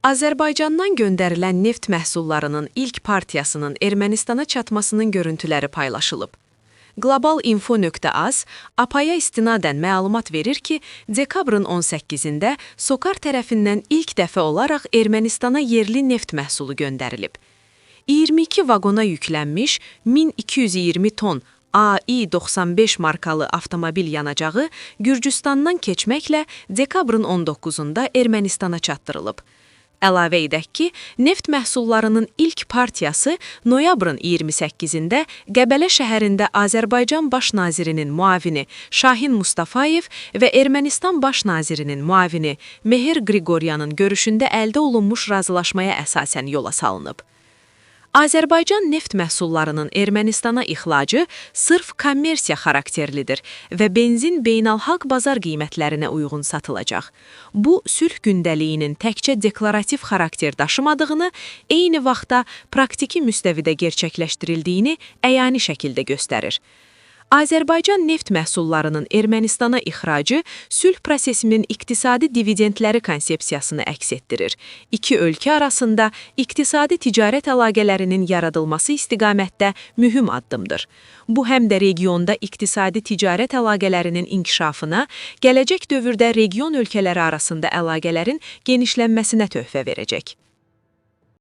Azərbaycandan göndərilən neft məhsullarının ilk partiyasının Ermənistana çatmasının görüntüləri paylaşılıb. Globalinfo.az APAya istinadən məlumat verir ki, dekabrın 18-də SOCAR tərəfindən ilk dəfə olaraq Ermənistana yerli neft məhsulu göndərilib. 22 vaqona yüklənmiş 1220 ton AI-95 markalı avtomobil yanacağı Gürcüstandan keçməklə dekabrın 19-da Ermənistana çatdırılıb. Əlavə edək ki, neft məhsullarının ilk partiyası noyabrın 28-də Qəbələ şəhərində Azərbaycan Baş Nazirinin müavini Şahin Mustafayev və Ermənistan Baş Nazirinin müavini Mehir Qriqoryanın görüşündə əldə olunmuş razılaşmaya əsasən yola salınıb. Azərbaycan neft məhsullarının Ermənistana ixracı sırf kommersiya xarakterlidir və benzin beynəlxalq bazar qiymətlərinə uyğun satılacaq. Bu, sülh gündəliyinin təkcə deklarativ xarakter daşımadığını, eyni vaxtda praktiki müstəvidə gerçəkləşdirildiyini əyani şəkildə göstərir. Azərbaycan neft məhsullarının Ermənistana ixracı sülh prosesinin iqtisadi dividendləri konsepsiyasını əks etdirir. İki ölkə arasında iqtisadi ticarət əlaqələrinin yaradılması istiqamətdə mühüm addımdır. Bu, həm də regionda iqtisadi ticarət əlaqələrinin inkişafına, gələcək dövrdə region ölkələri arasında əlaqələrin genişlənməsinə töhfə verəcək.